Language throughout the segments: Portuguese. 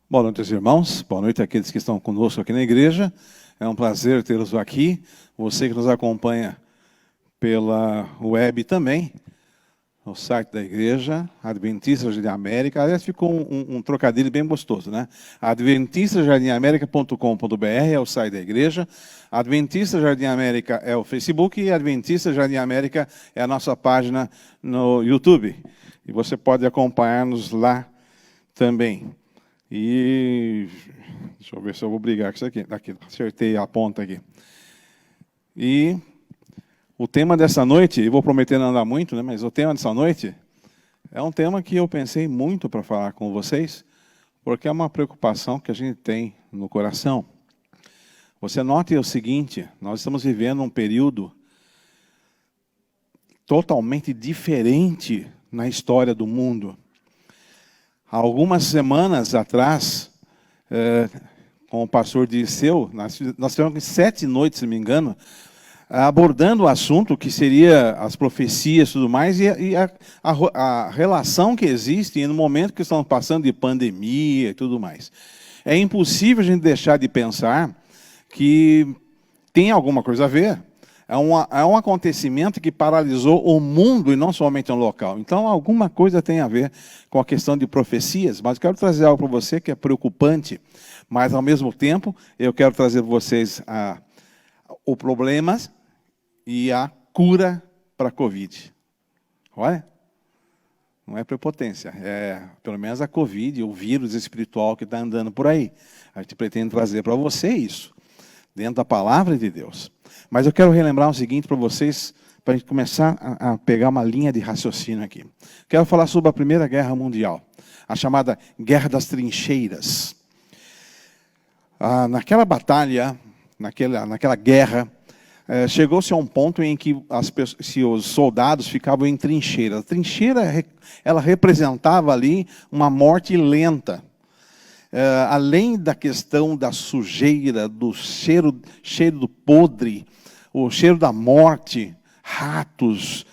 Boa noite, irmãos. Boa noite àqueles que estão conosco aqui na igreja. É um prazer tê-los aqui. Você que nos acompanha pela web também, no site da igreja, Adventista Jardim América. Aliás, ficou um trocadilho bem gostoso, né? adventistajardimamerica.com.br é o site da igreja. Adventista Jardim América é o Facebook e Adventista Jardim América é a nossa página no YouTube. E você pode acompanhar-nos lá também. E deixa eu ver se eu vou brigar com isso aqui. Acertei a ponta aqui. E o tema dessa noite, eu vou prometer não andar muito, né? Mas o tema dessa noite é um tema que eu pensei muito para falar com vocês, porque é uma preocupação que a gente tem no coração. Você note o seguinte: nós estamos vivendo um período totalmente diferente na história do mundo. Há algumas semanas atrás, com o pastor Dirceu, nós tivemos 7 noites, se não me engano, abordando o assunto que seria as profecias e tudo mais, e a relação que existe no momento que estamos passando de pandemia e tudo mais. É impossível a gente deixar de pensar que tem alguma coisa a ver. É um acontecimento que paralisou o mundo e não somente um local. Então, alguma coisa tem a ver com a questão de profecias, mas eu quero trazer algo para você que é preocupante, mas, ao mesmo tempo, eu quero trazer para vocês o problema e a cura para a Covid. Olha, não é prepotência, é pelo menos a Covid, o vírus espiritual que está andando por aí. A gente pretende trazer para você isso, dentro da palavra de Deus. Mas eu quero relembrar o seguinte para vocês, para a gente começar a pegar uma linha de raciocínio aqui. Quero falar sobre a Primeira Guerra Mundial, a chamada Guerra das Trincheiras. Naquela batalha, naquela guerra, chegou-se a um ponto em que os soldados ficavam em trincheira. A trincheira, ela representava ali uma morte lenta. Além da questão da sujeira, do cheiro do podre, o cheiro da morte, ratos,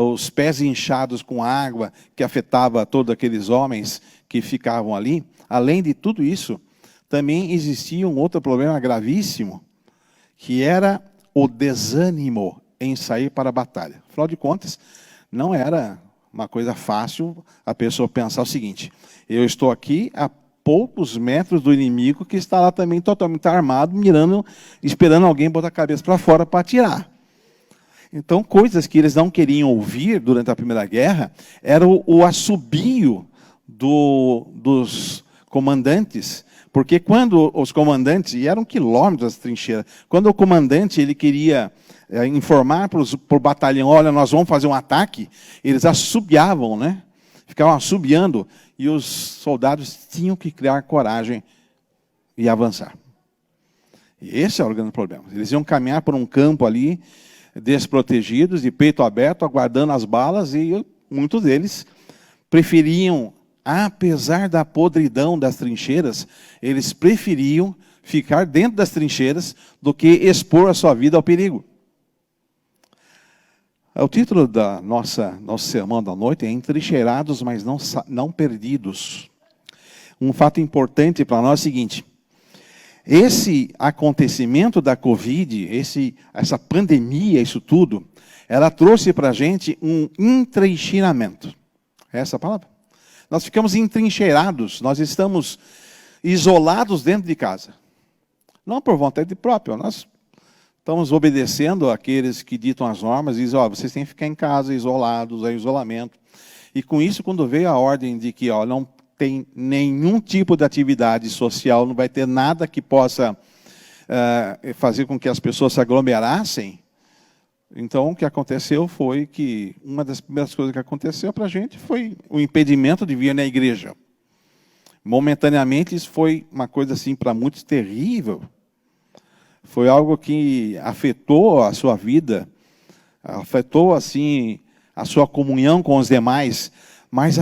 os pés inchados com água, que afetava todos aqueles homens que ficavam ali. Além de tudo isso, também existia um outro problema gravíssimo, que era o desânimo em sair para a batalha. Afinal de contas, não era uma coisa fácil a pessoa pensar o seguinte: eu estou aqui a poucos metros do inimigo que está lá também totalmente armado, mirando, esperando alguém botar a cabeça para fora para atirar. Então, coisas que eles não queriam ouvir durante a Primeira Guerra era o assobio dos comandantes, porque quando os comandantes, e eram quilômetros das trincheiras, quando o comandante ele queria informar para o batalhão: olha, nós vamos fazer um ataque, eles assobiavam, né? Ficavam assobiando, e os soldados tinham que criar coragem e avançar. E esse é o grande problema. Eles iam caminhar por um campo ali, desprotegidos, de peito aberto, aguardando as balas, e muitos deles preferiam, apesar da podridão das trincheiras, eles preferiam ficar dentro das trincheiras do que expor a sua vida ao perigo. O título da nosso sermão da noite é Entrincheirados, mas não perdidos. Um fato importante para nós é o seguinte: esse acontecimento da Covid, essa pandemia, isso tudo, ela trouxe para a gente um entrincheiramento. É essa a palavra? Nós ficamos entrincheirados, nós estamos isolados dentro de casa. Não por vontade própria, nós estamos obedecendo àqueles que ditam as normas, e dizem: vocês têm que ficar em casa, isolados, é isolamento. E com isso, quando veio a ordem de que não tem nenhum tipo de atividade social, não vai ter nada que possa fazer com que as pessoas se aglomerassem, então o que aconteceu foi que uma das primeiras coisas que aconteceu para a gente foi o impedimento de vir na igreja. Momentaneamente, isso foi uma coisa assim para muitos terrível. Foi algo que afetou a sua vida, afetou assim a sua comunhão com os demais. Mas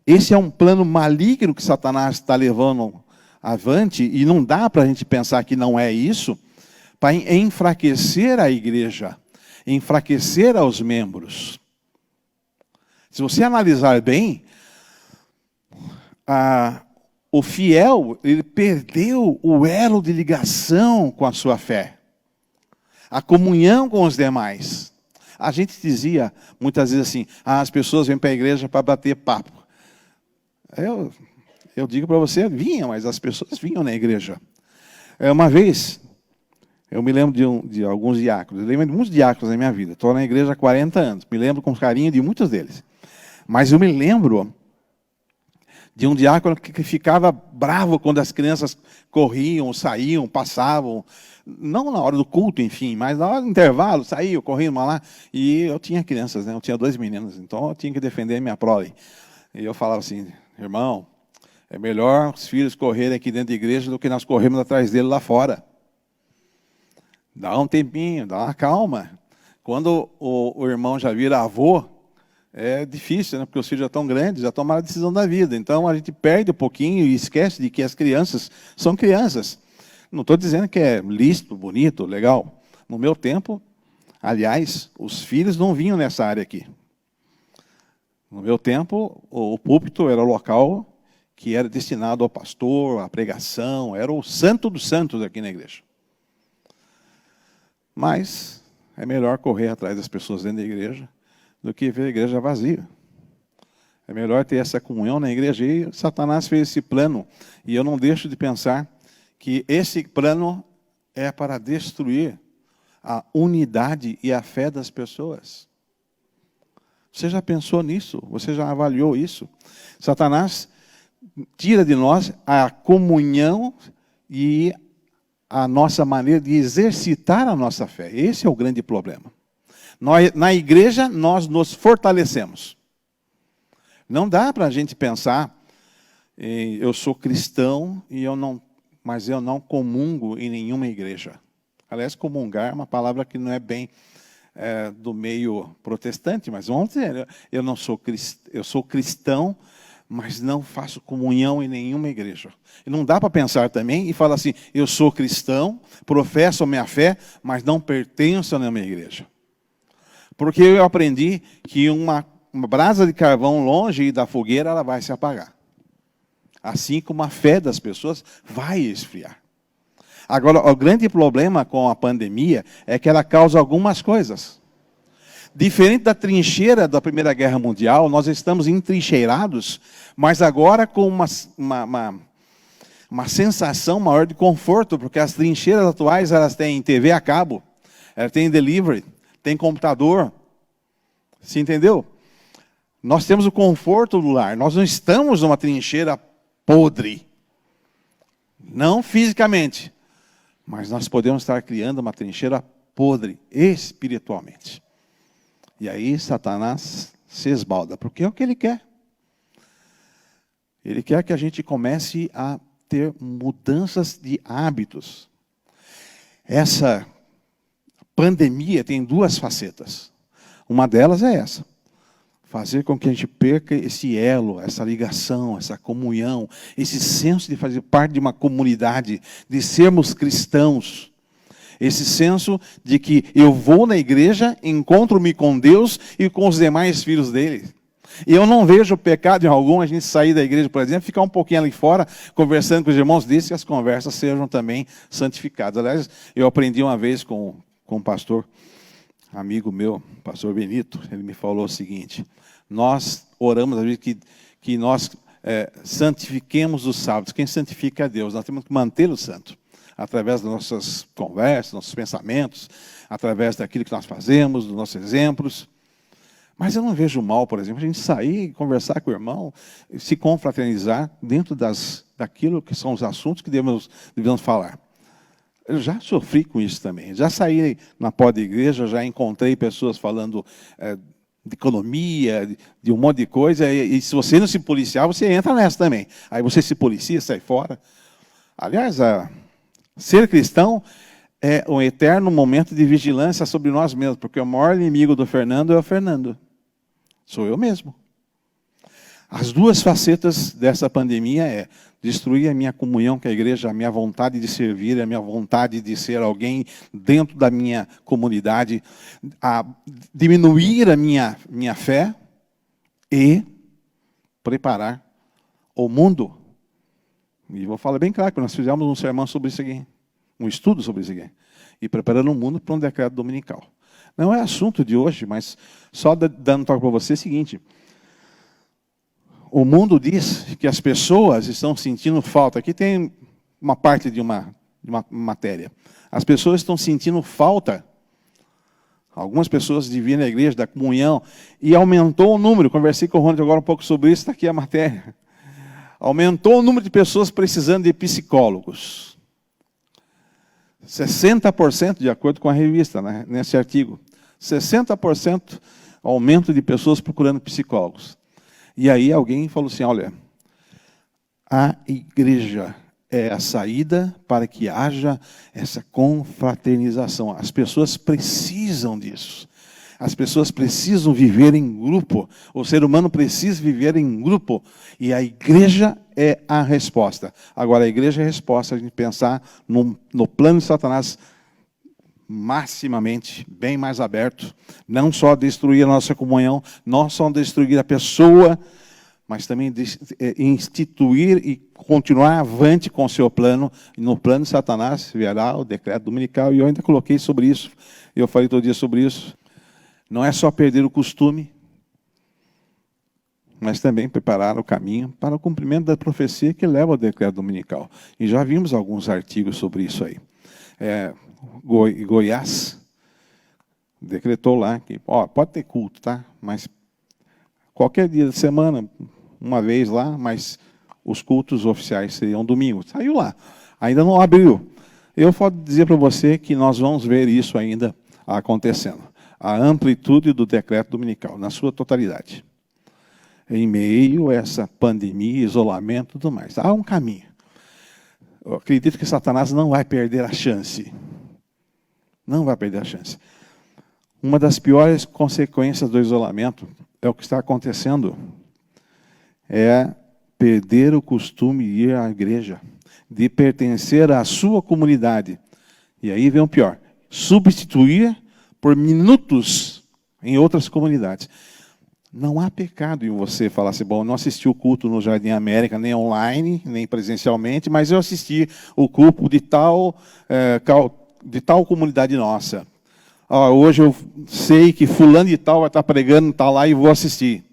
esse é um plano maligno que Satanás está levando avante, e não dá para a gente pensar que não é isso, para enfraquecer a igreja, enfraquecer aos membros. Se você analisar bem, o fiel, ele perdeu o elo de ligação com a sua fé, a comunhão com os demais. A gente dizia muitas vezes assim, as pessoas vêm para a igreja para bater papo. Eu digo para você, vinham, mas as pessoas vinham na igreja. Uma vez, eu me lembro de alguns diáconos, eu lembro de muitos diáconos na minha vida. Estou na igreja há 40 anos, me lembro com carinho de muitos deles. Mas eu me lembro de um diácono que ficava bravo quando as crianças corriam, saíam, passavam, não na hora do culto, enfim, mas na hora do intervalo, saíam, corriam lá, e eu tinha crianças, né? Eu tinha 2 meninos, então eu tinha que defender a minha prole. E eu falava assim, irmão, é melhor os filhos correrem aqui dentro da igreja do que nós corrermos atrás dele lá fora. Dá um tempinho, dá uma calma. Quando o irmão já vira avô, é difícil, né? Porque os filhos já estão grandes, já tomaram a decisão da vida. Então a gente perde um pouquinho e esquece de que as crianças são crianças. Não estou dizendo que é lícito, bonito, legal. No meu tempo, aliás, os filhos não vinham nessa área aqui. No meu tempo, o púlpito era o local que era destinado ao pastor, à pregação, era o santo dos santos aqui na igreja. Mas é melhor correr atrás das pessoas dentro da igreja do que ver a igreja vazia. É melhor ter essa comunhão na igreja. E Satanás fez esse plano. E eu não deixo de pensar que esse plano é para destruir a unidade e a fé das pessoas. Você já pensou nisso? Você já avaliou isso? Satanás tira de nós a comunhão e a nossa maneira de exercitar a nossa fé. Esse é o grande problema. Na igreja, nós nos fortalecemos. Não dá para a gente pensar, eu sou cristão, mas eu não comungo em nenhuma igreja. Aliás, comungar é uma palavra que não é bem do meio protestante, mas vamos dizer, eu sou cristão, mas não faço comunhão em nenhuma igreja. E não dá para pensar também e falar assim, eu sou cristão, professo a minha fé, mas não pertenço a nenhuma igreja. Porque eu aprendi que uma brasa de carvão longe da fogueira, ela vai se apagar. Assim como a fé das pessoas vai esfriar. Agora, o grande problema com a pandemia é que ela causa algumas coisas. Diferente da trincheira da Primeira Guerra Mundial, nós estamos entrincheirados, mas agora com uma sensação maior de conforto, porque as trincheiras atuais, elas têm TV a cabo, elas têm delivery, tem computador. Você entendeu? Nós temos o conforto do lar. Nós não estamos numa trincheira podre. Não fisicamente. Mas nós podemos estar criando uma trincheira podre espiritualmente. E aí Satanás se esbalda. Porque é o que ele quer. Ele quer que a gente comece a ter mudanças de hábitos. Essa pandemia tem 2 facetas. Uma delas é essa. Fazer com que a gente perca esse elo, essa ligação, essa comunhão, esse senso de fazer parte de uma comunidade, de sermos cristãos. Esse senso de que eu vou na igreja, encontro-me com Deus e com os demais filhos dele. E eu não vejo pecado em algum a gente sair da igreja, por exemplo, ficar um pouquinho ali fora, conversando com os irmãos, desde que as conversas sejam também santificadas. Aliás, eu aprendi uma vez com um pastor, amigo meu, pastor Benito, ele me falou o seguinte, nós oramos, às vezes, que nós santifiquemos os sábados. Quem santifica é Deus, nós temos que mantê-lo santo, através das nossas conversas, nossos pensamentos, através daquilo que nós fazemos, dos nossos exemplos. Mas eu não vejo mal, por exemplo, a gente sair, conversar com o irmão, se confraternizar dentro daquilo que são os assuntos que devemos falar. Eu já sofri com isso também. Já saí na porta da igreja, já encontrei pessoas falando de economia, de um monte de coisa, e se você não se policiar, você entra nessa também. Aí você se policia, sai fora. Aliás, ser cristão é um eterno momento de vigilância sobre nós mesmos, porque o maior inimigo do Fernando é o Fernando. Sou eu mesmo. As 2 facetas dessa pandemia é destruir a minha comunhão com a igreja, a minha vontade de servir, a minha vontade de ser alguém dentro da minha comunidade, a diminuir a minha fé e preparar o mundo E vou falar bem claro que nós fizemos um sermão sobre isso aqui, um estudo sobre isso aqui, e preparando o mundo para um decreto dominical. Não é assunto de hoje, mas só dando toque para você é o seguinte: o mundo diz que as pessoas estão sentindo falta. Aqui tem uma parte de uma matéria. As pessoas estão sentindo falta. Algumas pessoas de vir na igreja, da comunhão, e aumentou o número. Conversei com o Ronald agora um pouco sobre isso, está aqui a matéria. Aumentou o número de pessoas precisando de psicólogos. 60%, de acordo com a revista, né, nesse artigo. 60% aumento de pessoas procurando psicólogos. E aí alguém falou assim, olha, a igreja é a saída para que haja essa confraternização. As pessoas precisam disso. As pessoas precisam viver em grupo. O ser humano precisa viver em grupo. E a igreja é a resposta. Agora, a igreja é a resposta a gente pensar no plano de Satanás maximamente, bem mais aberto. Não só destruir a nossa comunhão, não só destruir a pessoa, mas também instituir e continuar avante com o seu plano. E no plano de Satanás virá o decreto dominical. E eu ainda coloquei sobre isso. Eu falei todo dia sobre isso. Não é só perder o costume, mas também preparar o caminho para o cumprimento da profecia que leva ao decreto dominical. E já vimos alguns artigos sobre isso aí. Goiás decretou lá que pode ter culto, tá? Mas qualquer dia da semana, uma vez lá, mas os cultos oficiais seriam domingo. Saiu lá. Ainda não abriu. Eu posso dizer para você que nós vamos ver isso ainda acontecendo. A amplitude do decreto dominical, na sua totalidade. Em meio a essa pandemia, isolamento e tudo mais. Há um caminho. Eu acredito que Satanás não vai perder a chance. Não vai perder a chance. Uma das piores consequências do isolamento é o que está acontecendo. É perder o costume de ir à igreja, de pertencer à sua comunidade. E aí vem o pior. Substituir por minutos em outras comunidades. Não há pecado em você falar assim, bom, eu não assisti o culto no Jardim América, nem online, nem presencialmente, mas eu assisti o culto de tal comunidade nossa. Hoje eu sei que fulano de tal vai estar pregando, está lá e vou assistir.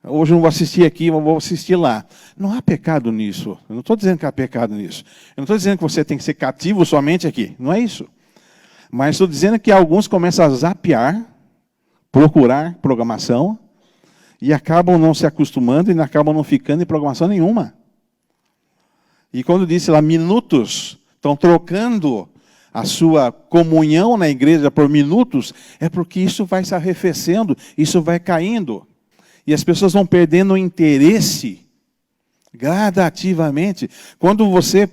Hoje eu não vou assistir aqui, mas vou assistir lá. Não há pecado nisso. Eu não estou dizendo que há pecado nisso. Eu não estou dizendo que você tem que ser cativo somente aqui. Não é isso. Mas estou dizendo que alguns começam a zapear, procurar programação, e acabam não se acostumando e acabam não ficando em programação nenhuma. E quando disse lá minutos, estão trocando a sua comunhão na igreja por minutos, é porque isso vai se arrefecendo, isso vai caindo. E as pessoas vão perdendo o interesse gradativamente. Quando você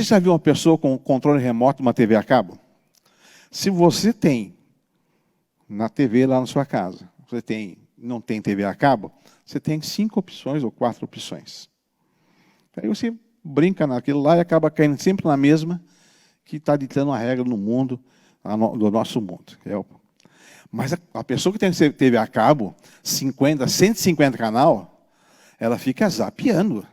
já viu uma pessoa com controle remoto de uma TV a cabo? Se você tem na TV lá na sua casa, não tem TV a cabo, você tem 5 opções ou 4 opções. Aí você brinca naquilo lá e acaba caindo sempre na mesma, que está ditando a regra no mundo, do nosso mundo. Mas a pessoa que tem TV a cabo, 150 canal, ela fica zapeando.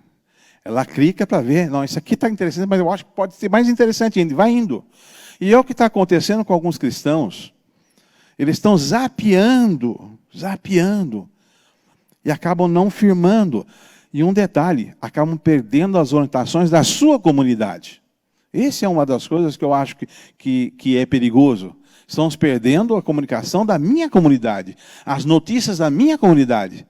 Ela clica para ver, não, isso aqui está interessante, mas eu acho que pode ser mais interessante ainda, vai indo. E é o que está acontecendo com alguns cristãos. Eles estão zapeando, e acabam não firmando. E um detalhe, acabam perdendo as orientações da sua comunidade. Essa é uma das coisas que eu acho que é perigoso. Estamos perdendo a comunicação da minha comunidade, as notícias da minha comunidade,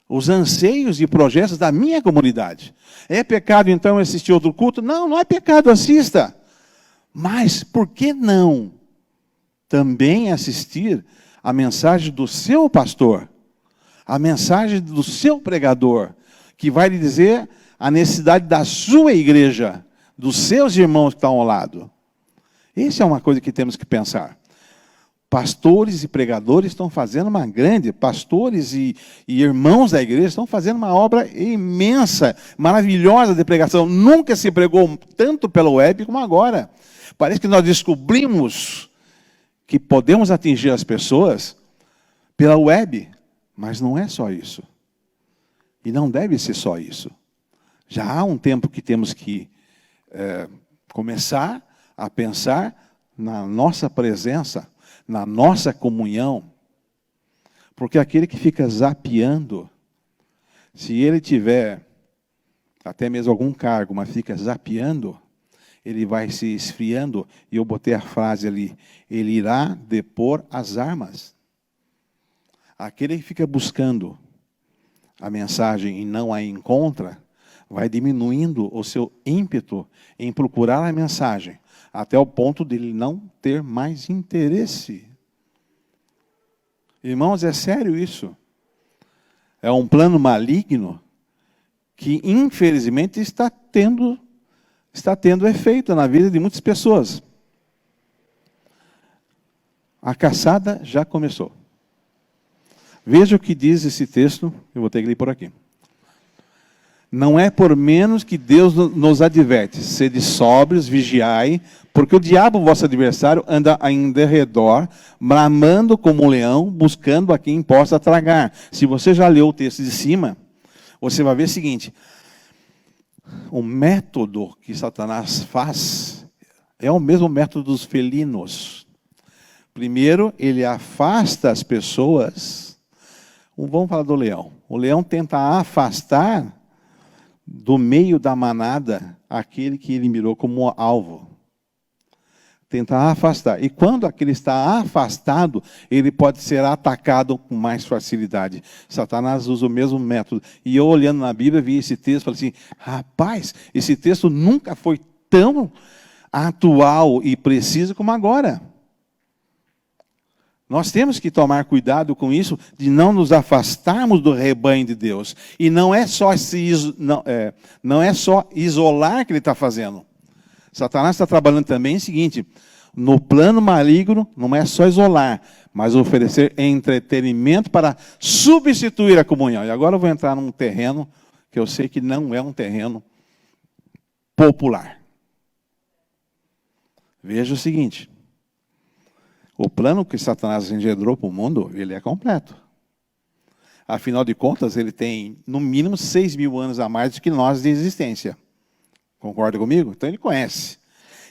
os anseios e projetos da minha comunidade. É pecado, então, assistir outro culto? Não, não é pecado, assista. Mas por que não também assistir a mensagem do seu pastor, a mensagem do seu pregador, que vai lhe dizer a necessidade da sua igreja, dos seus irmãos que estão ao lado? Essa é uma coisa que temos que pensar. Pastores e pregadores estão fazendo uma grande, pastores e irmãos da igreja estão fazendo uma obra imensa, maravilhosa de pregação. Nunca se pregou tanto pela web como agora. Parece que nós descobrimos que podemos atingir as pessoas pela web, mas não é só isso. E não deve ser só isso. Já há um tempo que temos que começar a pensar na nossa presença, na nossa comunhão. Porque aquele que fica zapeando, se ele tiver até mesmo algum cargo, mas fica zapeando, ele vai se esfriando, e eu botei a frase ali, ele irá depor as armas. Aquele que fica buscando a mensagem e não a encontra, vai diminuindo o seu ímpeto em procurar a mensagem, até o ponto de ele não ter mais interesse. Irmãos, é sério isso. É um plano maligno que, infelizmente, está tendo efeito na vida de muitas pessoas. A caçada já começou. Veja o que diz esse texto, eu vou ter que ler por aqui. Não é por menos que Deus nos adverte, sede sóbrios, vigiai, porque o diabo, vosso adversário, anda em derredor, bramando como um leão, buscando a quem possa tragar. Se você já leu o texto de cima, você vai ver o seguinte: o método que Satanás faz é o mesmo método dos felinos. Primeiro, ele afasta as pessoas. Vamos falar do leão. O leão tenta afastar do meio da manada aquele que ele mirou como alvo. Tenta afastar. E quando aquele está afastado, ele pode ser atacado com mais facilidade. Satanás usa o mesmo método. E eu, olhando na Bíblia, vi esse texto e falei assim: rapaz, esse texto nunca foi tão atual e preciso como agora. Nós temos que tomar cuidado com isso, de não nos afastarmos do rebanho de Deus. E não é só isolar que ele está fazendo. Satanás está trabalhando também o seguinte: no plano maligno, não é só isolar, mas oferecer entretenimento para substituir a comunhão. E agora eu vou entrar num terreno que eu sei que não é um terreno popular. Veja o seguinte: o plano que Satanás engendrou para o mundo, ele é completo. Afinal de contas, ele tem, no mínimo, 6.000 anos a mais do que nós de existência. Concorda comigo? Então ele conhece.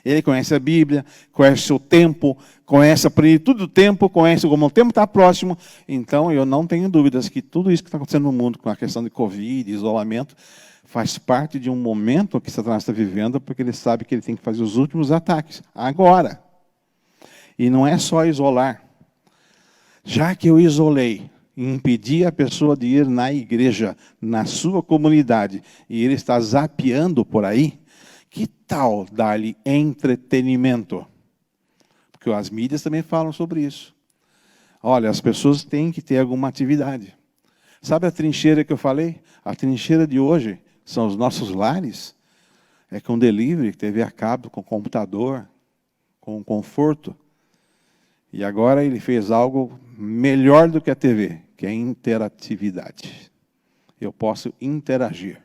Ele conhece a Bíblia, conhece o tempo, conhece a plenitude do tempo, conhece como o tempo está próximo. Então eu não tenho dúvidas que tudo isso que está acontecendo no mundo, com a questão de Covid, isolamento, faz parte de um momento que Satanás está vivendo, porque ele sabe que ele tem que fazer os últimos ataques, agora. E não é só isolar. Já que eu isolei, impedi a pessoa de ir na igreja, na sua comunidade, e ele está zapeando por aí, que tal dar-lhe entretenimento? Porque as mídias também falam sobre isso. Olha, as pessoas têm que ter alguma atividade. Sabe a trincheira que eu falei? A trincheira de hoje são os nossos lares. É com delivery, TV a cabo, com computador, com conforto. E agora ele fez algo melhor do que a TV, que é interatividade. Eu posso interagir.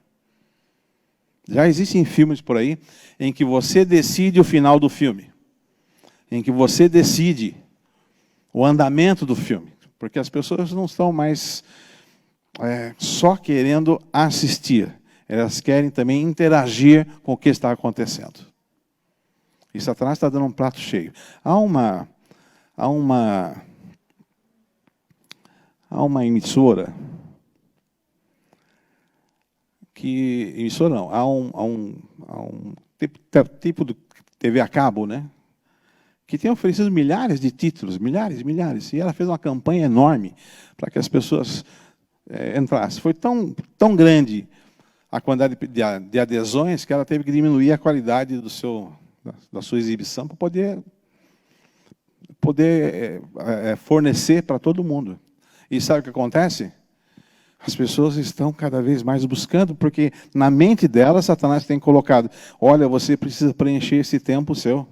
Já existem filmes por aí em que você decide o final do filme, em que você decide o andamento do filme, porque as pessoas não estão mais só querendo assistir, elas querem também interagir com o que está acontecendo. E Satanás está dando um prato cheio. Há uma emissora há um tipo de TV a cabo, né? Que tem oferecido milhares de títulos, milhares, e ela fez uma campanha enorme para que as pessoas entrassem. Foi tão grande a quantidade de adesões que ela teve que diminuir a qualidade da sua exibição para poder fornecer para todo mundo. E sabe o que acontece? As pessoas estão cada vez mais buscando, porque na mente delas Satanás tem colocado: olha, você precisa preencher esse tempo seu.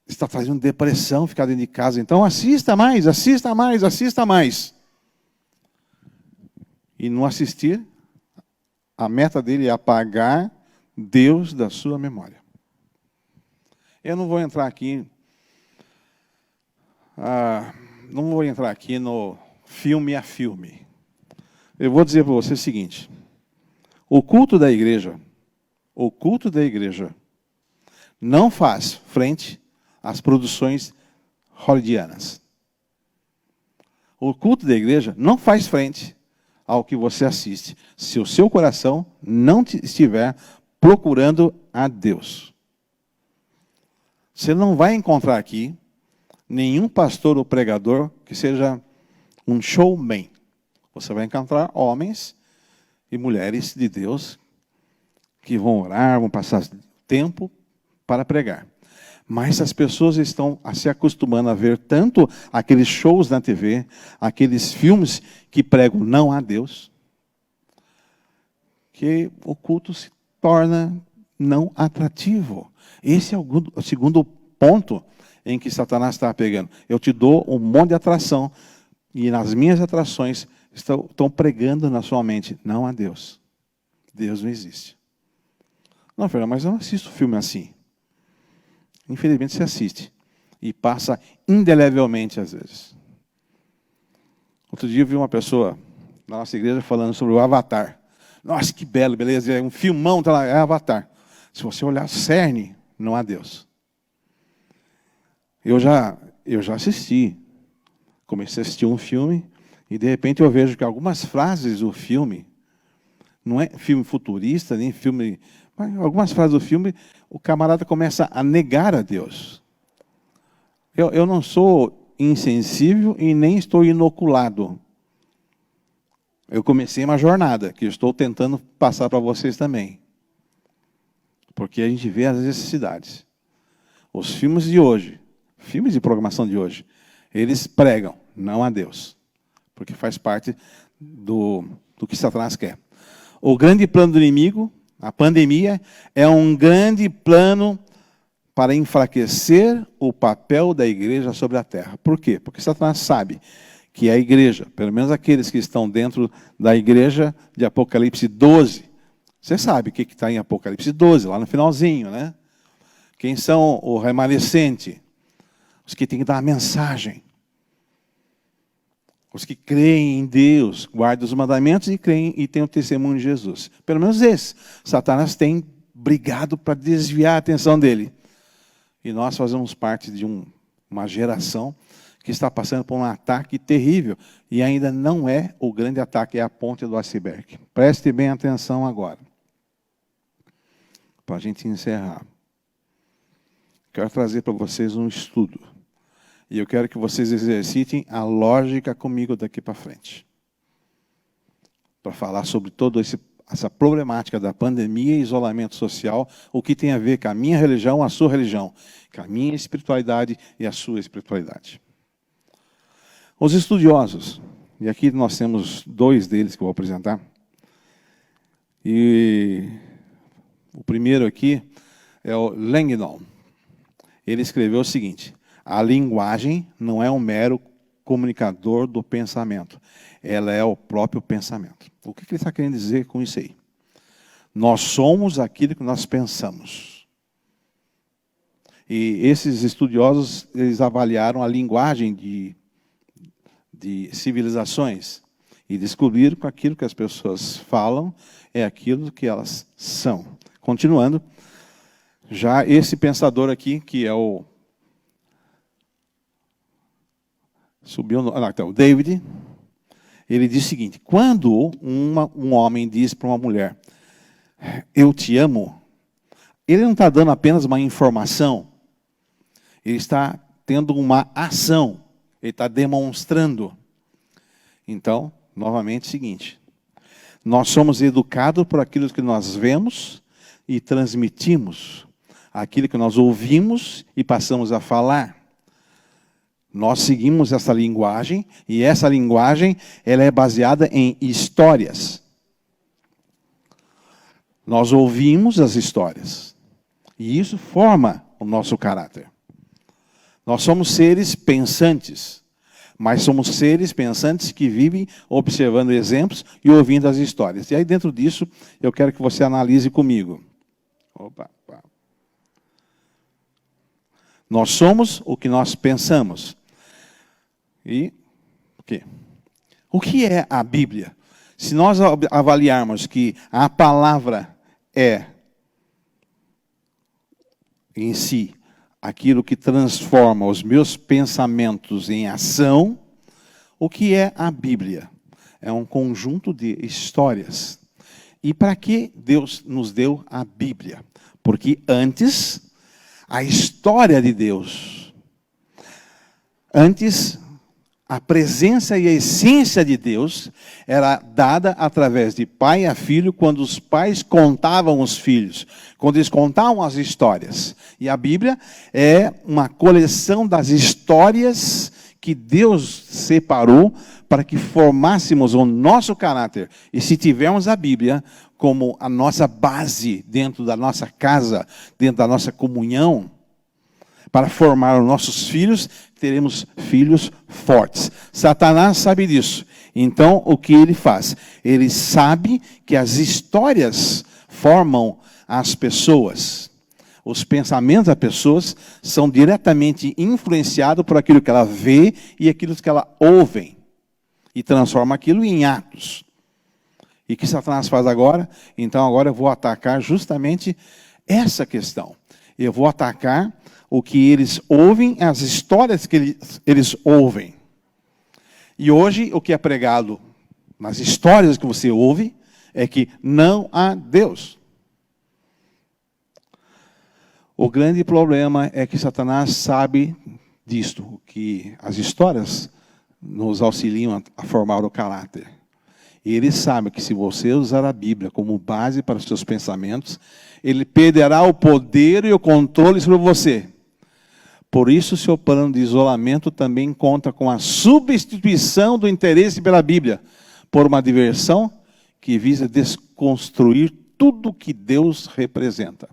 Está trazendo depressão ficar dentro de casa. Então assista mais, assista mais, assista mais. E não assistir, a meta dele é apagar Deus da sua memória. Eu não vou entrar aqui no filme a filme. Eu vou dizer para você o seguinte: O culto da igreja não faz frente às produções hollywoodianas. O culto da igreja não faz frente ao que você assiste, se o seu coração não estiver procurando a Deus. Você não vai encontrar aqui nenhum pastor ou pregador que seja um showman. Você vai encontrar homens e mulheres de Deus que vão orar, vão passar tempo para pregar. Mas as pessoas estão se acostumando a ver tanto aqueles shows na TV, aqueles filmes que pregam não a Deus, que o culto se torna não atrativo. Esse é o segundo ponto em que Satanás está pegando. Eu te dou um monte de atração, e nas minhas atrações estão pregando na sua mente, não a Deus. Deus não existe. Não, Fernando, mas eu não assisto filme assim. Infelizmente você assiste. E passa indelevelmente às vezes. Outro dia eu vi uma pessoa na nossa igreja falando sobre o Avatar. Nossa, que belo, beleza. É um filmão, tá lá, é Avatar. Se você olhar cerne, não há Deus. Eu já assisti. Comecei a assistir um filme e de repente eu vejo que algumas frases do filme, não é filme futurista, nem filme... Mas algumas frases do filme, o camarada começa a negar a Deus. Eu não sou insensível e nem estou inoculado. Eu comecei uma jornada que eu estou tentando passar para vocês também. Porque a gente vê as necessidades. Os filmes de hoje, filmes de programação de hoje, eles pregam, não a Deus. Porque faz parte do que Satanás quer. O grande plano do inimigo, a pandemia, é um grande plano para enfraquecer o papel da igreja sobre a terra. Por quê? Porque Satanás sabe que a igreja, pelo menos aqueles que estão dentro da igreja de Apocalipse 12, você sabe o que está em Apocalipse 12, lá no finalzinho, né? Quem são o remanescente? Os que têm que dar a mensagem. Os que creem em Deus, guardam os mandamentos e creem e têm o testemunho de Jesus. Pelo menos esse. Satanás tem brigado para desviar a atenção dele. E nós fazemos parte de uma geração que está passando por um ataque terrível. E ainda não é o grande ataque, é a ponta do iceberg. Preste bem atenção agora. Para a gente encerrar. Quero trazer para vocês um estudo. E eu quero que vocês exercitem a lógica comigo daqui para frente. Para falar sobre toda essa problemática da pandemia e isolamento social, o que tem a ver com a minha religião, a sua religião, com a minha espiritualidade e a sua espiritualidade. Os estudiosos, e aqui nós temos dois deles que eu vou apresentar. E o primeiro aqui é o Langdon. Ele escreveu o seguinte: a linguagem não é um mero comunicador do pensamento. Ela é o próprio pensamento. O que ele está querendo dizer com isso aí? Nós somos aquilo que nós pensamos. E esses estudiosos, eles avaliaram a linguagem de civilizações e descobriram que aquilo que as pessoas falam é aquilo que elas são. Continuando, já esse pensador aqui, que é o o David, ele diz o seguinte: quando um homem diz para uma mulher, eu te amo, ele não está dando apenas uma informação, ele está tendo uma ação, ele está demonstrando. Então, novamente, é o seguinte: nós somos educados por aquilo que nós vemos e transmitimos, aquilo que nós ouvimos e passamos a falar. Nós seguimos essa linguagem, e essa linguagem ela é baseada em histórias. Nós ouvimos as histórias, e isso forma o nosso caráter. Nós somos seres pensantes, mas somos seres pensantes que vivem observando exemplos e ouvindo as histórias. E aí dentro disso, eu quero que você analise comigo. Nós somos o que nós pensamos. E o quê? O que é a Bíblia? Se nós avaliarmos que a palavra é, em si, aquilo que transforma os meus pensamentos em ação, o que é a Bíblia? É um conjunto de histórias. E para que Deus nos deu a Bíblia? Porque antes, a história de Deus, antes, a presença e a essência de Deus era dada através de pai a filho, quando os pais contavam os filhos, quando eles contavam as histórias. E a Bíblia é uma coleção das histórias que Deus separou para que formássemos o nosso caráter. E se tivermos a Bíblia como a nossa base dentro da nossa casa, dentro da nossa comunhão, para formar os nossos filhos, teremos filhos fortes. Satanás sabe disso. Então, o que ele faz? Ele sabe que as histórias formam as pessoas. Os pensamentos das pessoas são diretamente influenciados por aquilo que ela vê e aquilo que ela ouve. E transforma aquilo em atos. E o que Satanás faz agora? Então, agora eu vou atacar justamente essa questão. Eu vou atacar o que eles ouvem, as histórias que eles ouvem. E hoje, o que é pregado nas histórias que você ouve, é que não há Deus. O grande problema é que Satanás sabe disto, que as histórias nos auxiliam a formar o caráter. E ele sabe que se você usar a Bíblia como base para os seus pensamentos, ele perderá o poder e o controle sobre você. Por isso, seu plano de isolamento também conta com a substituição do interesse pela Bíblia por uma diversão que visa desconstruir tudo que Deus representa.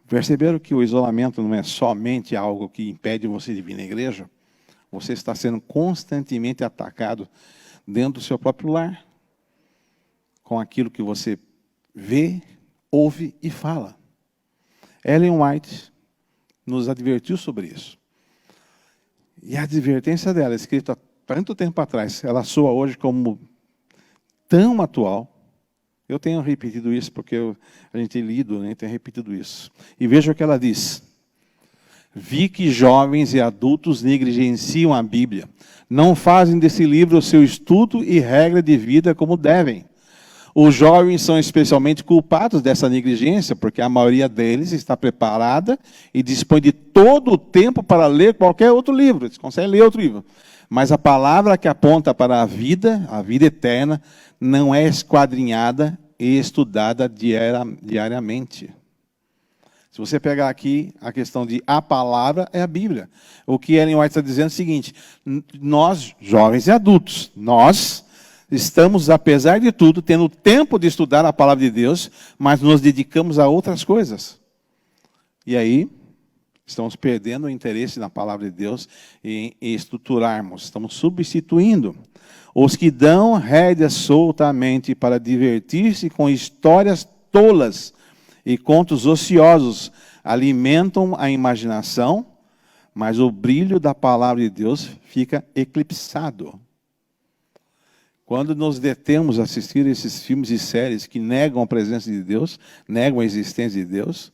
Perceberam que o isolamento não é somente algo que impede você de vir na igreja? Você está sendo constantemente atacado dentro do seu próprio lar, com aquilo que você vê, ouve e fala. Ellen White nos advertiu sobre isso. E a advertência dela, escrita há tanto tempo atrás, ela soa hoje como tão atual. Eu tenho repetido isso porque a gente tem lido, né, tem repetido isso. E veja o que ela diz. Vi que jovens e adultos negligenciam a Bíblia. Não fazem desse livro o seu estudo e regra de vida como devem. Os jovens são especialmente culpados dessa negligência, porque a maioria deles está preparada e dispõe de todo o tempo para ler qualquer outro livro. Eles conseguem ler outro livro. Mas a palavra que aponta para a vida eterna, não é esquadrinhada e estudada diariamente. Se você pegar aqui a questão de a palavra é a Bíblia. O que Ellen White está dizendo é o seguinte: nós, jovens e adultos, nós estamos, apesar de tudo, tendo tempo de estudar a palavra de Deus, mas nos dedicamos a outras coisas. E aí, estamos perdendo o interesse na palavra de Deus e estruturarmos. Estamos substituindo. Os que dão rédea soltamente para divertir-se com histórias tolas e contos ociosos alimentam a imaginação, mas o brilho da palavra de Deus fica eclipsado. Quando nos detemos a assistir esses filmes e séries que negam a presença de Deus, negam a existência de Deus,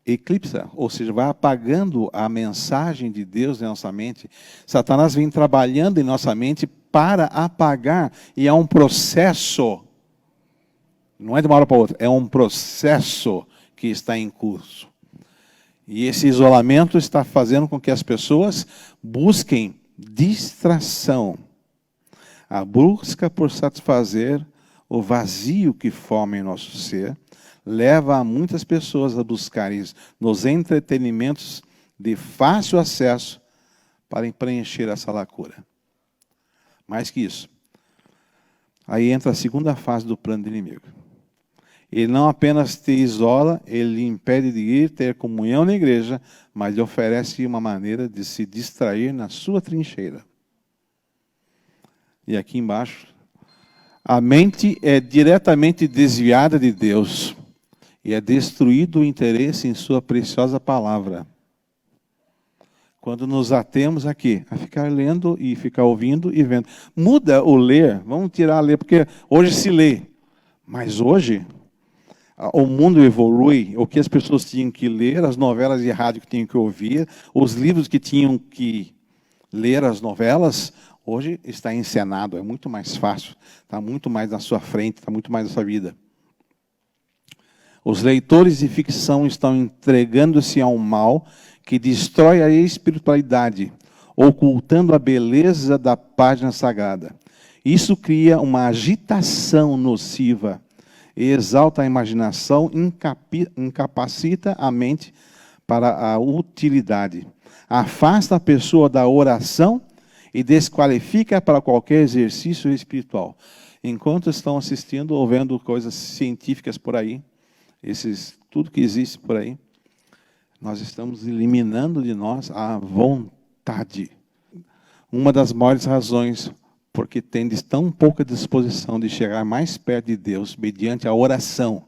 eclipsa, ou seja, vai apagando a mensagem de Deus em nossa mente. Satanás vem trabalhando em nossa mente para apagar, e é um processo, não é de uma hora para outra, é um processo que está em curso. E esse isolamento está fazendo com que as pessoas busquem distração. A busca por satisfazer o vazio que forma em nosso ser leva a muitas pessoas a buscarem nos entretenimentos de fácil acesso para preencher essa lacuna. Mais que isso, aí entra a segunda fase do plano do inimigo. Ele não apenas te isola, ele lhe impede de ir ter comunhão na igreja, mas lhe oferece uma maneira de se distrair na sua trincheira. E aqui embaixo, a mente é diretamente desviada de Deus e é destruído o interesse em sua preciosa palavra. Quando nos atemos aqui, a ficar lendo e ficar ouvindo e vendo. Muda o ler, vamos tirar a ler, porque hoje se lê. Mas hoje, o mundo evolui, o que as pessoas tinham que ler, as novelas de rádio que tinham que ouvir, os livros que tinham que ler as novelas, hoje está encenado, é muito mais fácil, está muito mais na sua frente, está muito mais na sua vida. Os leitores de ficção estão entregando-se ao mal que destrói a espiritualidade, ocultando a beleza da página sagrada. Isso cria uma agitação nociva e exalta a imaginação, incapacita a mente para a utilidade. Afasta a pessoa da oração e desqualifica para qualquer exercício espiritual. Enquanto estão assistindo ou vendo coisas científicas por aí, tudo que existe por aí, nós estamos eliminando de nós a vontade. Uma das maiores razões porque tendes tão pouca disposição de chegar mais perto de Deus mediante a oração,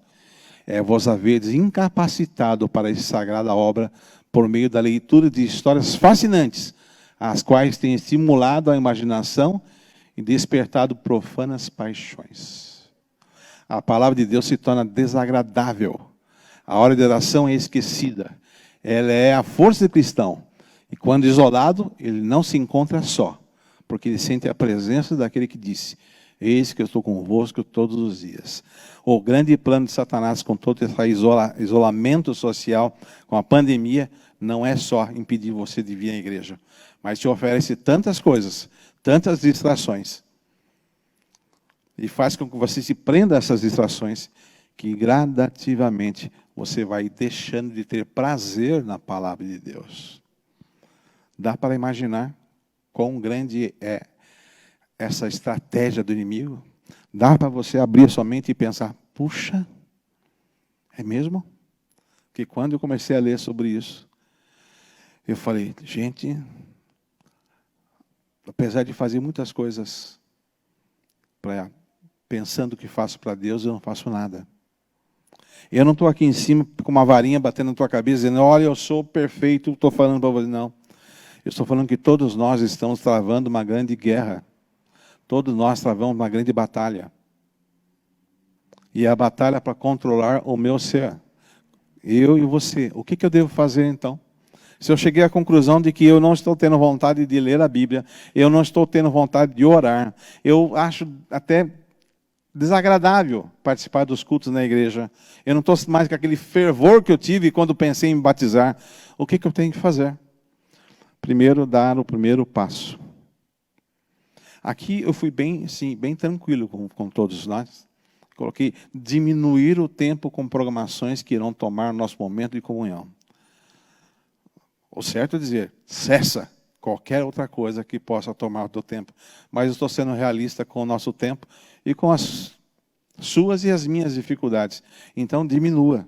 é vos haveres incapacitado para essa sagrada obra por meio da leitura de histórias fascinantes, as quais têm estimulado a imaginação e despertado profanas paixões. A palavra de Deus se torna desagradável. A hora de oração é esquecida. Ela é a força do cristão. E quando isolado, ele não se encontra só, porque ele sente a presença daquele que disse: eis que eu estou convosco todos os dias. O grande plano de Satanás, com todo esse isolamento social, com a pandemia, não é só impedir você de vir à igreja, mas te oferece tantas coisas, tantas distrações, e faz com que você se prenda a essas distrações, que gradativamente você vai deixando de ter prazer na palavra de Deus. Dá para imaginar quão grande é essa estratégia do inimigo? Dá para você abrir sua mente e pensar: puxa, é mesmo? Porque quando eu comecei a ler sobre isso, eu falei: gente, apesar de fazer muitas coisas pensando que faço para Deus, eu não faço nada. Eu não estou aqui em cima com uma varinha batendo na tua cabeça, dizendo: olha, eu sou perfeito, estou falando para você. Não. Eu estou falando que todos nós estamos travando uma grande guerra. Todos nós travamos uma grande batalha. E é a batalha para controlar o meu ser. Eu e você. O que eu devo fazer então? Se eu cheguei à conclusão de que eu não estou tendo vontade de ler a Bíblia, eu não estou tendo vontade de orar, eu acho até desagradável participar dos cultos na igreja, eu não estou mais com aquele fervor que eu tive quando pensei em me batizar, o que eu tenho que fazer? Primeiro, dar o primeiro passo. Aqui eu fui bem tranquilo com todos nós. Coloquei: diminuir o tempo com programações que irão tomar nosso momento de comunhão. O certo é dizer: cessa qualquer outra coisa que possa tomar o teu tempo. Mas eu estou sendo realista com o nosso tempo e com as suas e as minhas dificuldades. Então, diminua.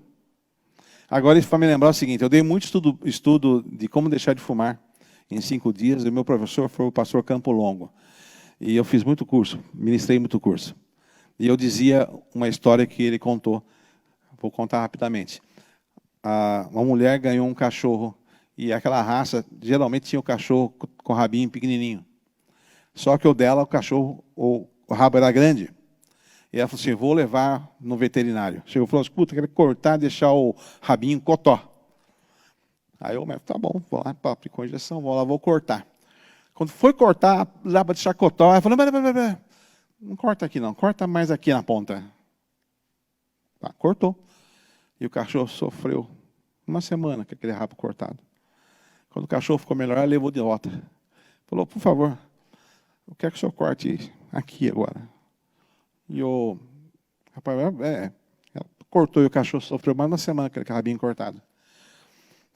Agora, isso para me lembrar o seguinte: eu dei muito estudo de como deixar de fumar em 5 dias, e meu professor foi o pastor Campo Longo. E eu fiz muito curso, ministrei muito curso. E eu dizia uma história que ele contou. Vou contar rapidamente. Uma mulher ganhou um cachorro, e aquela raça, geralmente tinha o cachorro com rabinho pequenininho. Só que o dela, o rabo era grande. E ela falou assim: vou levar no veterinário. Chegou e falou: escuta, quero cortar, deixar o rabinho cotó. Aí o médico: tá bom, vou lá, aplicou a injeção, vou cortar. Quando foi cortar, lá para deixar cotó, ela falou: não corta aqui não, corta mais aqui na ponta. Tá, cortou. E o cachorro sofreu 1 semana com aquele rabo cortado. Quando o cachorro ficou melhor, ela levou de volta. Falou: por favor, eu quero que o senhor corte aqui agora. E o rapaz, ela cortou e o cachorro sofreu mais 1 semana com aquele rabinho cortado.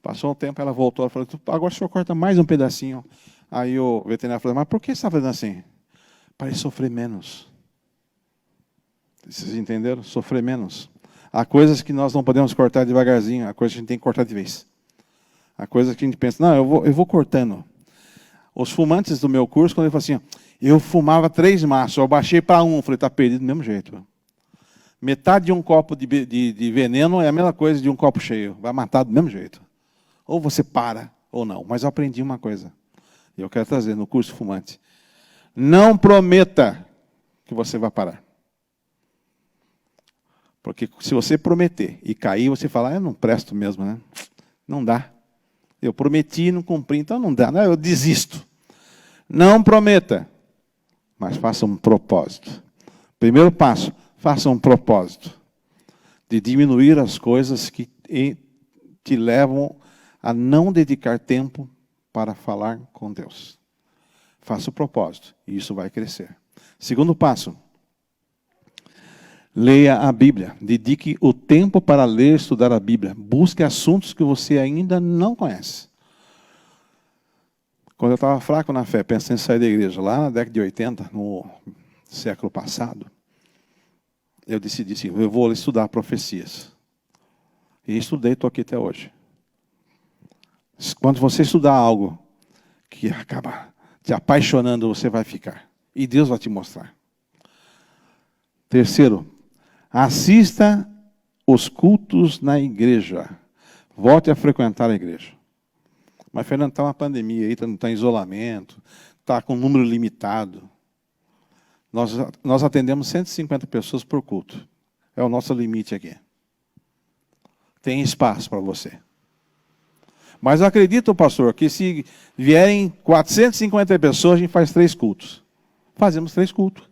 Passou um tempo, ela voltou e falou: agora o senhor corta mais um pedacinho. Aí o veterinário falou: mas por que você está fazendo assim? Para ele sofrer menos. Vocês entenderam? Sofrer menos. Há coisas que nós não podemos cortar devagarzinho, há coisas que a gente tem que cortar de vez. Há coisas que a gente pensa: não, eu vou cortando. Os fumantes do meu curso, quando ele falou assim: eu fumava 3 maços, eu baixei para 1, eu falei: está perdido do mesmo jeito. Metade de um copo de veneno é a mesma coisa de um copo cheio, vai matar do mesmo jeito. Ou você para, ou não. Mas eu aprendi uma coisa, e eu quero trazer no curso Fumante. Não prometa que você vai parar. Porque se você prometer e cair, você falar, eu não presto mesmo, né? Não dá. Eu prometi e não cumpri, então não dá. Não, eu desisto. Não prometa, mas faça um propósito. Primeiro passo, faça um propósito de diminuir as coisas que te levam a não dedicar tempo para falar com Deus. Faça o propósito e isso vai crescer. Segundo passo, leia a Bíblia. Dedique o tempo para ler e estudar a Bíblia. Busque assuntos que você ainda não conhece. Quando eu estava fraco na fé, pensando em sair da igreja, lá na década de 80, no século passado, eu decidi assim, eu vou estudar profecias. E estudei, estou aqui até hoje. Quando você estudar algo que acaba te apaixonando, você vai ficar. E Deus vai te mostrar. Terceiro, assista os cultos na igreja. Volte a frequentar a igreja. Mas, Fernando, está uma pandemia aí, está em isolamento, está com um número limitado. Nós atendemos 150 pessoas por culto. É o nosso limite aqui. Tem espaço para você. Mas eu acredito, pastor, que se vierem 450 pessoas, a gente faz 3 cultos. Fazemos 3 cultos.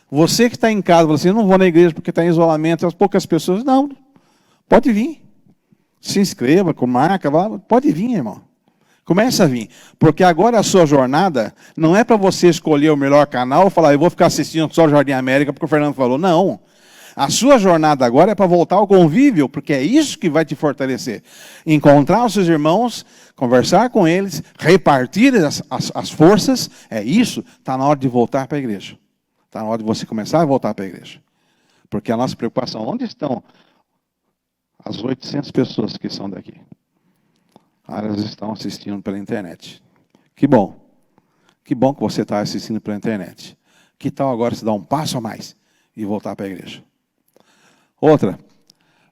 Você que está em casa, você não vou na igreja porque está em isolamento, as poucas pessoas, não. Pode vir. Se inscreva, marca, pode vir, irmão. Comece a vir. Porque agora a sua jornada não é para você escolher o melhor canal e falar, eu vou ficar assistindo só o Jardim América porque o Fernando falou. Não. A sua jornada agora é para voltar ao convívio, porque é isso que vai te fortalecer. Encontrar os seus irmãos, conversar com eles, repartir as forças, é isso. Está na hora de voltar para a igreja. Está na hora de você começar a voltar para a igreja. Porque a nossa preocupação, onde estão as 800 pessoas que são daqui? Elas estão assistindo pela internet. Que bom. Que bom que você está assistindo pela internet. Que tal agora se dar um passo a mais e voltar para a igreja? Outra,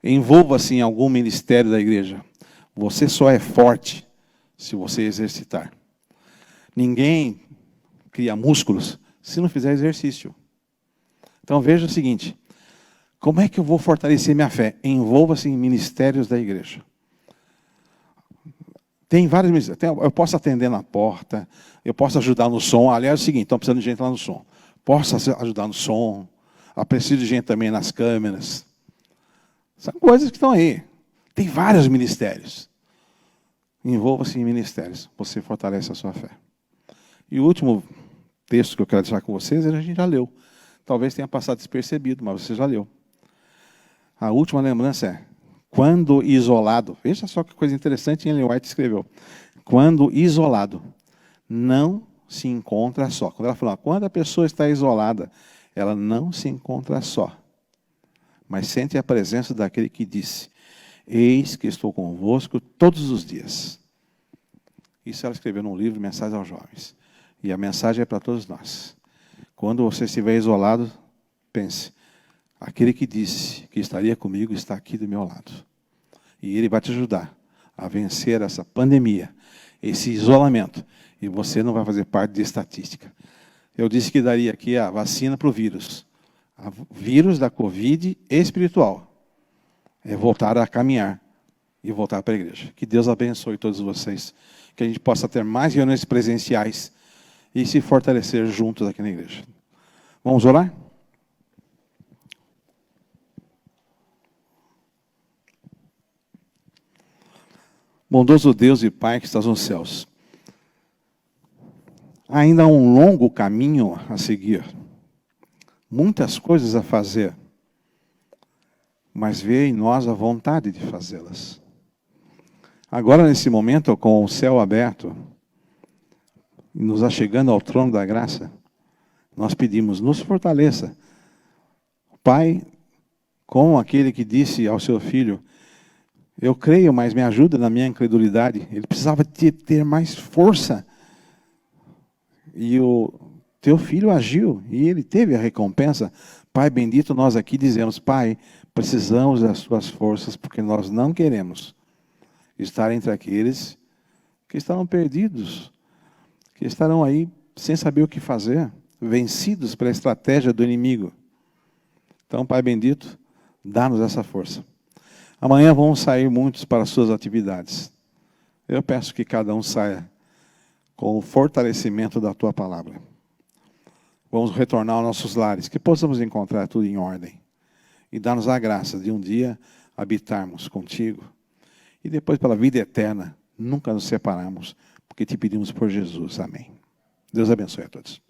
envolva-se em algum ministério da igreja. Você só é forte se você exercitar. Ninguém cria músculos se não fizer exercício. Então veja o seguinte, como é que eu vou fortalecer minha fé? Envolva-se em ministérios da igreja. Tem vários ministérios. Eu posso atender na porta, eu posso ajudar no som. Aliás, é o seguinte, estão precisando de gente lá no som. Posso ajudar no som. Preciso de gente também nas câmeras. São coisas que estão aí. Tem vários ministérios. Envolva-se em ministérios. Você fortalece a sua fé. E o último texto que eu quero deixar com vocês, a gente já leu. Talvez tenha passado despercebido, mas você já leu. A última lembrança é, quando isolado, veja só que coisa interessante, Ellen White escreveu. Quando isolado, não se encontra só. Quando ela falou, quando a pessoa está isolada, ela não se encontra só. Mas sente a presença daquele que disse, eis que estou convosco todos os dias. Isso ela escreveu num livro, Mensagem aos Jovens. E a mensagem é para todos nós. Quando você estiver isolado, pense, aquele que disse que estaria comigo está aqui do meu lado. E ele vai te ajudar a vencer essa pandemia, esse isolamento. E você não vai fazer parte de estatística. Eu disse que daria aqui a vacina para o vírus. O vírus da Covid espiritual. É voltar a caminhar e voltar para a igreja. Que Deus abençoe todos vocês. Que a gente possa ter mais reuniões presenciais e se fortalecer juntos aqui na igreja. Vamos orar? Bondoso Deus e Pai que estás nos céus. Ainda há um longo caminho a seguir. Muitas coisas a fazer. Mas vê em nós a vontade de fazê-las. Agora, nesse momento, com o céu aberto, e nos achegando ao trono da graça, nós pedimos, nos fortaleça. Pai, como aquele que disse ao seu filho, eu creio, mas me ajuda na minha incredulidade. Ele precisava ter mais força. E o teu filho agiu, e ele teve a recompensa. Pai bendito, nós aqui dizemos, Pai, precisamos das tuas forças, porque nós não queremos estar entre aqueles que estarão perdidos, que estarão aí sem saber o que fazer, vencidos pela estratégia do inimigo. Então, Pai bendito, dá-nos essa força. Amanhã vão sair muitos para as suas atividades. Eu peço que cada um saia com o fortalecimento da Tua palavra. Vamos retornar aos nossos lares, que possamos encontrar tudo em ordem. E dar-nos a graça de um dia habitarmos contigo. E depois, pela vida eterna, nunca nos separarmos, porque te pedimos por Jesus. Amém. Deus abençoe a todos.